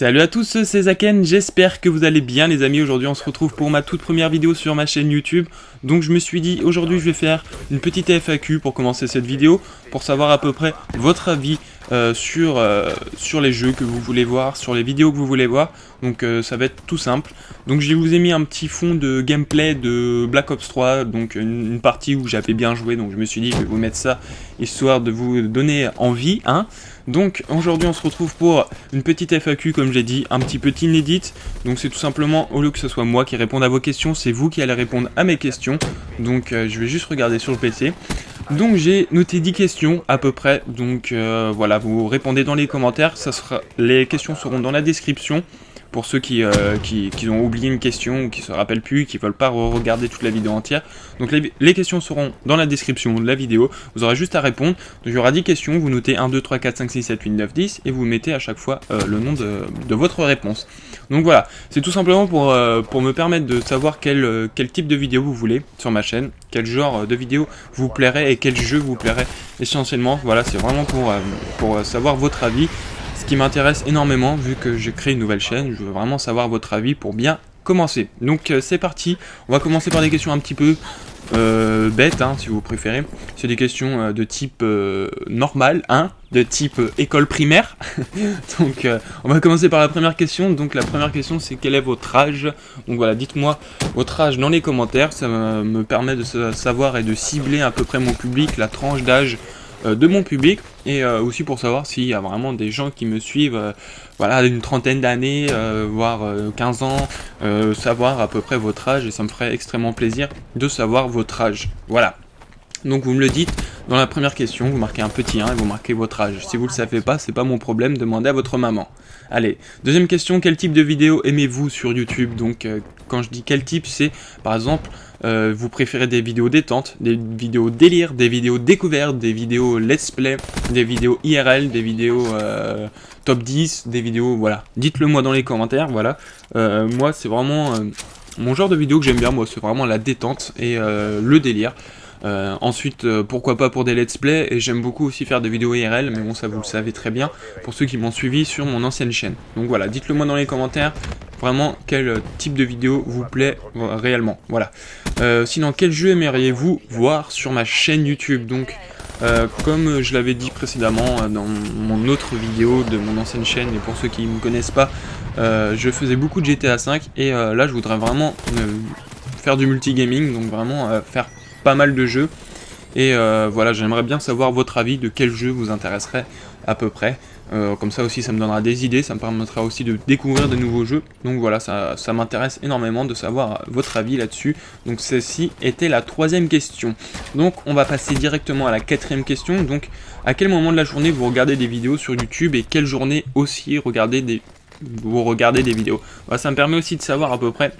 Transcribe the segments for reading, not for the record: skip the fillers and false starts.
Salut à tous, c'est Zaken, j'espère que vous allez bien les amis. Aujourd'hui on se retrouve pour ma toute première vidéo sur ma chaîne YouTube. Donc je me suis dit aujourd'hui je vais faire une petite FAQ pour commencer cette vidéo, pour savoir à peu près votre avis sur les jeux que vous voulez voir, sur les vidéos que vous voulez voir. Donc ça va être tout simple. Donc je vous ai mis un petit fond de gameplay de Black Ops 3, donc une partie où j'avais bien joué. Donc je me suis dit je vais vous mettre ça histoire de vous donner envie, hein. Donc aujourd'hui on se retrouve pour une petite FAQ comme j'ai dit, un petit peu inédite. Donc c'est tout simplement, au lieu que ce soit moi qui réponde à vos questions, c'est vous qui allez répondre à mes questions. Donc je vais juste regarder sur le PC. Donc j'ai noté 10 questions à peu près, donc voilà, vous répondez dans les commentaires, les questions seront dans la description. Pour ceux qui ont oublié une question ou qui se rappellent plus, qui veulent pas regarder toute la vidéo entière. Donc les questions seront dans la description de la vidéo. Vous aurez juste à répondre. Donc il y aura 10 questions. Vous notez 1, 2, 3, 4, 5, 6, 7, 8, 9, 10. Et vous mettez à chaque fois le nom de votre réponse. Donc voilà, c'est tout simplement pour me permettre de savoir quel type de vidéo vous voulez sur ma chaîne. Quel genre de vidéo vous plairait et quel jeu vous plairait essentiellement. Voilà, c'est vraiment pour savoir votre avis. Ce qui m'intéresse énormément, vu que j'ai créé une nouvelle chaîne, je veux vraiment savoir votre avis pour bien commencer. Donc c'est parti, on va commencer par des questions un petit peu bêtes, hein, si vous préférez. C'est des questions de type normal, hein, de type école primaire. Donc on va commencer par la première question. Donc la première question c'est quel est votre âge. Donc voilà, dites-moi votre âge dans les commentaires, ça me permet de savoir et de cibler à peu près mon public, la tranche d'âge de mon public, et aussi pour savoir s'il y a vraiment des gens qui me suivent, voilà, d'une trentaine d'années, voire 15 ans, savoir à peu près votre âge, et ça me ferait extrêmement plaisir de savoir votre âge. Voilà. Donc vous me le dites dans la première question, vous marquez un petit 1 et vous marquez votre âge. Si vous le savez pas, c'est pas mon problème, demandez à votre maman. Allez, deuxième question, quel type de vidéo aimez-vous sur YouTube? Donc quand je dis quel type, c'est par exemple, vous préférez des vidéos détente, des vidéos délire, des vidéos découvertes, des vidéos let's play, des vidéos IRL, des vidéos top 10, des vidéos, voilà. Dites-le moi dans les commentaires, voilà. Moi c'est vraiment mon genre de vidéo que j'aime bien, moi c'est vraiment la détente et le délire. Ensuite, pourquoi pas pour des let's play, et j'aime beaucoup aussi faire des vidéos IRL, mais bon ça vous le savez très bien, pour ceux qui m'ont suivi sur mon ancienne chaîne. Donc voilà, dites-le moi dans les commentaires, vraiment quel type de vidéo vous plaît réellement, voilà. Sinon, quel jeu aimeriez-vous voir sur ma chaîne YouTube? Donc comme je l'avais dit précédemment dans mon autre vidéo de mon ancienne chaîne, et pour ceux qui ne me connaissent pas, je faisais beaucoup de GTA V, et là je voudrais vraiment faire du multigaming, donc vraiment faire pas mal de jeux, et voilà, j'aimerais bien savoir votre avis de quel jeu vous intéresserait à peu près. Comme ça aussi ça me donnera des idées, ça me permettra aussi de découvrir de nouveaux jeux. Donc voilà, ça m'intéresse énormément de savoir votre avis là-dessus. Donc ceci était la troisième question. Donc on va passer directement à la quatrième question. Donc à quel moment de la journée vous regardez des vidéos sur YouTube, et quelle journée aussi vous regardez des vidéos. Voilà, ça me permet aussi de savoir à peu près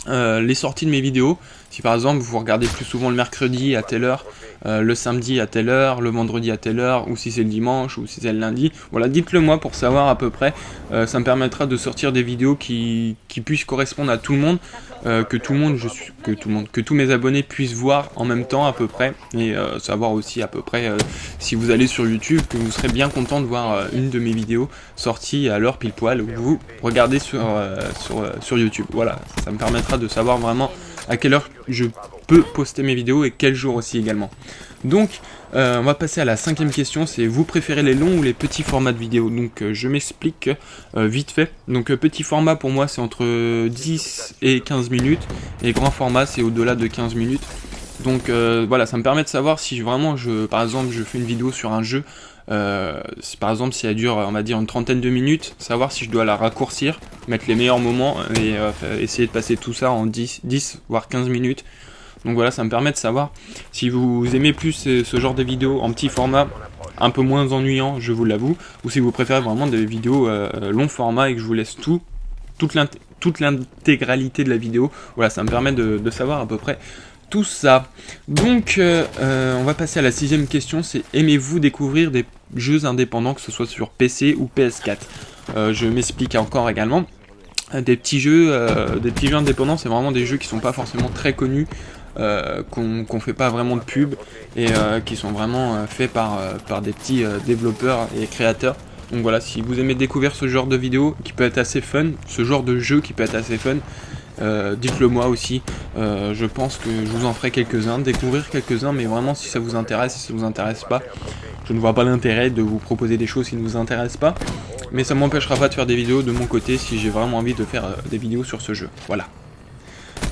les sorties de mes vidéos. Si par exemple vous regardez plus souvent le mercredi à telle heure, le samedi à telle heure, le vendredi à telle heure, ou si c'est le dimanche, ou si c'est le lundi, voilà, dites-le moi pour savoir à peu près. Ça me permettra de sortir des vidéos qui puissent correspondre à tout le monde, que tous mes abonnés puissent voir en même temps à peu près, et savoir aussi à peu près si vous allez sur YouTube, que vous serez bien content de voir une de mes vidéos sortie à l'heure pile poil où vous regardez sur YouTube. Voilà, ça me permettra de savoir vraiment à quelle heure je peux poster mes vidéos et quel jour aussi également. Donc on va passer à la cinquième question, c'est vous préférez les longs ou les petits formats de vidéos? Donc je m'explique vite fait. Donc petit format pour moi c'est entre 10 et 15 minutes, et grand format c'est au-delà de 15 minutes. Donc voilà, ça me permet de savoir si vraiment par exemple je fais une vidéo sur un jeu, par exemple si elle dure on va dire une trentaine de minutes, savoir si je dois la raccourcir, mettre les meilleurs moments et essayer de passer tout ça en 10 voire 15 minutes. Donc voilà, ça me permet de savoir si vous aimez plus ce genre de vidéos en petit format, un peu moins ennuyant, je vous l'avoue, ou si vous préférez vraiment des vidéos long format et que je vous laisse toute l'intégralité de la vidéo. Voilà, ça me permet de savoir à peu près tout ça. Donc on va passer à la sixième question, c'est aimez-vous découvrir des jeux indépendants, que ce soit sur PC ou PS4? Je m'explique encore également. Des petits jeux indépendants, c'est vraiment des jeux qui sont pas forcément très connus, qu'on fait pas vraiment de pub, et qui sont vraiment faits par des petits développeurs et créateurs. Donc voilà, si vous aimez découvrir ce genre de vidéo qui peut être assez fun, ce genre de jeu qui peut être assez fun, dites-le moi aussi. Je pense que je vous en ferai quelques-uns, découvrir quelques-uns, mais vraiment si ça vous intéresse, si ça vous intéresse pas, je ne vois pas l'intérêt de vous proposer des choses qui ne vous intéressent pas, mais ça m'empêchera pas de faire des vidéos de mon côté si j'ai vraiment envie de faire des vidéos sur ce jeu. Voilà.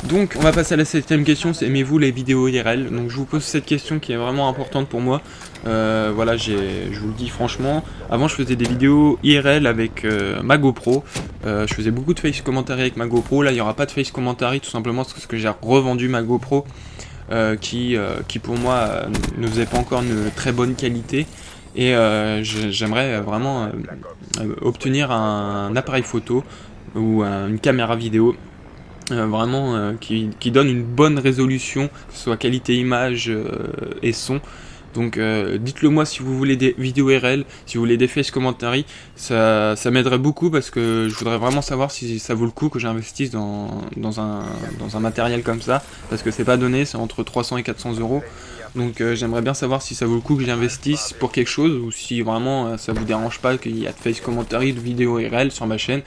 Donc on va passer à la 7ème question, c'est aimez-vous les vidéos IRL? Donc je vous pose cette question qui est vraiment importante pour moi. Voilà, je vous le dis franchement, avant je faisais des vidéos IRL avec ma GoPro, je faisais beaucoup de face commentary avec ma GoPro. Là il n'y aura pas de face commentary tout simplement parce que j'ai revendu ma GoPro qui pour moi ne faisait pas encore une très bonne qualité. Et j'aimerais vraiment obtenir un appareil photo ou une caméra vidéo vraiment qui donne une bonne résolution, que ce soit qualité image et son. Donc dites-le moi si vous voulez des vidéos RL, si vous voulez des face commentary, ça m'aiderait beaucoup parce que je voudrais vraiment savoir si ça vaut le coup que j'investisse dans un matériel comme ça, parce que c'est pas donné, c'est entre 300 et 400 euros. Donc j'aimerais bien savoir si ça vaut le coup que j'investisse pour quelque chose, ou si vraiment ça vous dérange pas qu'il y a de face commentary, de vidéos RL sur ma chaîne,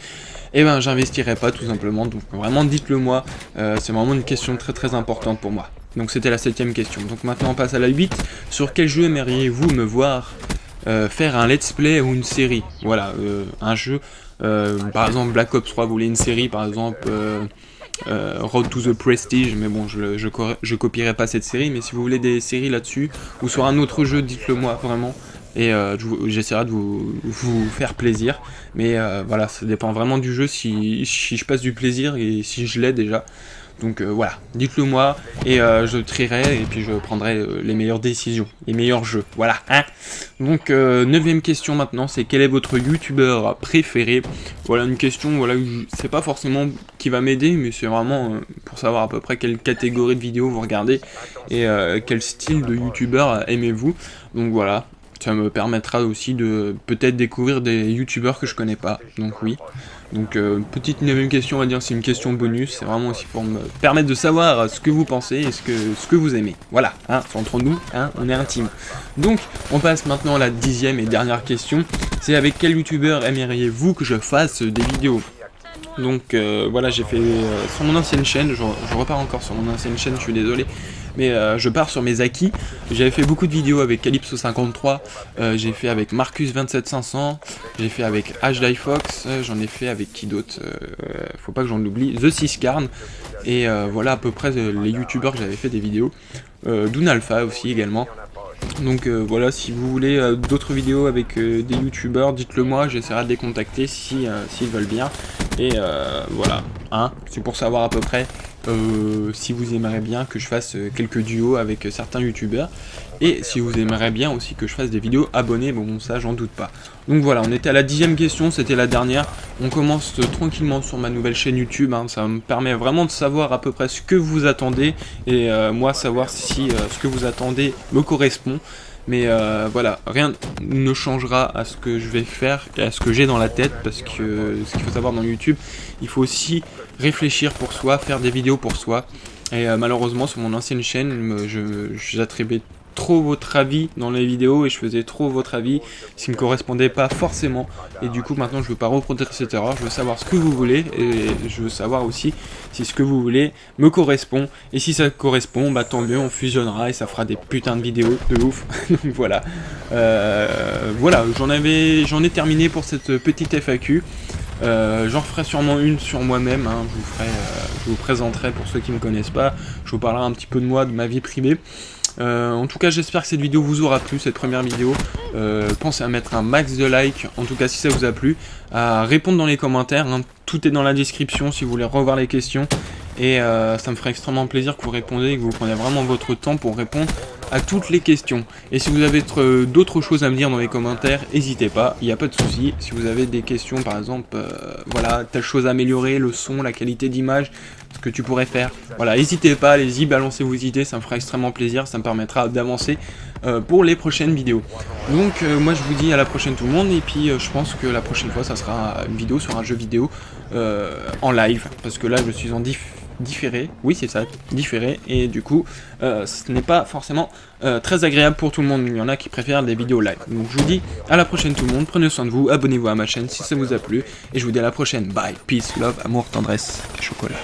et ben j'investirai pas tout simplement. Donc vraiment dites-le moi, c'est vraiment une question très très importante pour moi. Donc c'était la 7ème question. Donc maintenant on passe à la 8. Sur quel jeu aimeriez-vous me voir faire un let's play ou une série? Voilà, un jeu, par exemple Black Ops 3, vous voulez une série par exemple Road to the Prestige, mais bon je copierai pas cette série, mais si vous voulez des séries là-dessus, ou sur un autre jeu, dites-le moi vraiment. Et j'essaierai de vous faire plaisir, mais voilà, ça dépend vraiment du jeu, si je passe du plaisir et si je l'ai déjà. Donc voilà, dites-le moi et je trierai et puis je prendrai les meilleures décisions, les meilleurs jeux, voilà, hein. Donc 9ème question maintenant, c'est quel est votre youtubeur préféré? Voilà une question, voilà, c'est pas forcément qui va m'aider, mais c'est vraiment pour savoir à peu près quelle catégorie de vidéos vous regardez et quel style de youtubeur aimez-vous. Donc voilà, ça me permettra aussi de peut-être découvrir des youtubeurs que je connais pas, donc oui. Donc petite 9ème question, on va dire c'est une question bonus, c'est vraiment aussi pour me permettre de savoir ce que vous pensez et ce que vous aimez. Voilà, hein, c'est entre nous, hein, on est intime. Donc on passe maintenant à la 10ème et dernière question, c'est avec quel youtubeur aimeriez-vous que je fasse des vidéos? Donc voilà, j'ai fait sur mon ancienne chaîne, je repars encore sur mon ancienne chaîne, je suis désolé, mais je pars sur mes acquis. J'avais fait beaucoup de vidéos avec Calypso53, j'ai fait avec Marcus27500, j'ai fait avec HDieFox, j'en ai fait avec qui d'autre, faut pas que j'en oublie, The Siscarn, et voilà à peu près les youtubeurs que j'avais fait des vidéos, Dunalpha aussi également. Donc voilà, si vous voulez d'autres vidéos avec des youtubeurs, dites-le moi, j'essaierai de les contacter s'ils veulent bien. Et voilà, hein, c'est pour savoir à peu près si vous aimeriez bien que je fasse quelques duos avec certains youtubeurs. Et si vous aimeriez bien aussi que je fasse des vidéos abonnés, bon ça j'en doute pas. Donc voilà, on était à la 10ème question, c'était la dernière. On commence tranquillement sur ma nouvelle chaîne YouTube, hein. Ça me permet vraiment de savoir à peu près ce que vous attendez. Et moi savoir si ce que vous attendez me correspond. Mais voilà, rien ne changera à ce que je vais faire et à ce que j'ai dans la tête, parce que ce qu'il faut savoir dans YouTube, il faut aussi réfléchir pour soi, faire des vidéos pour soi. Et malheureusement sur mon ancienne chaîne, j'attribuais trop votre avis dans les vidéos et je faisais trop votre avis, ce qui me correspondait pas forcément. Et du coup maintenant je veux pas reproduire cette erreur, je veux savoir ce que vous voulez et je veux savoir aussi si ce que vous voulez me correspond. Et si ça correspond, bah tant mieux, on fusionnera et ça fera des putains de vidéos de ouf. Donc voilà, voilà, j'en ai terminé pour cette petite FAQ. J'en referai sûrement une sur moi-même, hein. Je vous présenterai pour ceux qui ne me connaissent pas, je vous parlerai un petit peu de moi, de ma vie privée. En tout cas j'espère que cette vidéo vous aura plu, cette première vidéo. Pensez à mettre un max de like, en tout cas si ça vous a plu, à répondre dans les commentaires, hein. Tout est dans la description si vous voulez revoir les questions. Et ça me ferait extrêmement plaisir que vous répondez et que vous preniez vraiment votre temps pour répondre à toutes les questions. Et si vous avez d'autres choses à me dire dans les commentaires, n'hésitez pas, il n'y a pas de souci. Si vous avez des questions par exemple, voilà, telle chose à améliorer, le son, la qualité d'image, ce que tu pourrais faire, voilà, n'hésitez pas, allez-y, balancez vos idées, ça me fera extrêmement plaisir, ça me permettra d'avancer pour les prochaines vidéos. Donc moi je vous dis à la prochaine tout le monde, et puis je pense que la prochaine fois ça sera une vidéo sur un jeu vidéo en live, parce que là je suis en différé, oui c'est ça, différé, et du coup ce n'est pas forcément très agréable pour tout le monde, il y en a qui préfèrent les vidéos live. Donc je vous dis à la prochaine tout le monde, prenez soin de vous, abonnez-vous à ma chaîne si ça vous a plu, et je vous dis à la prochaine, bye, peace, love, amour, tendresse, chocolat.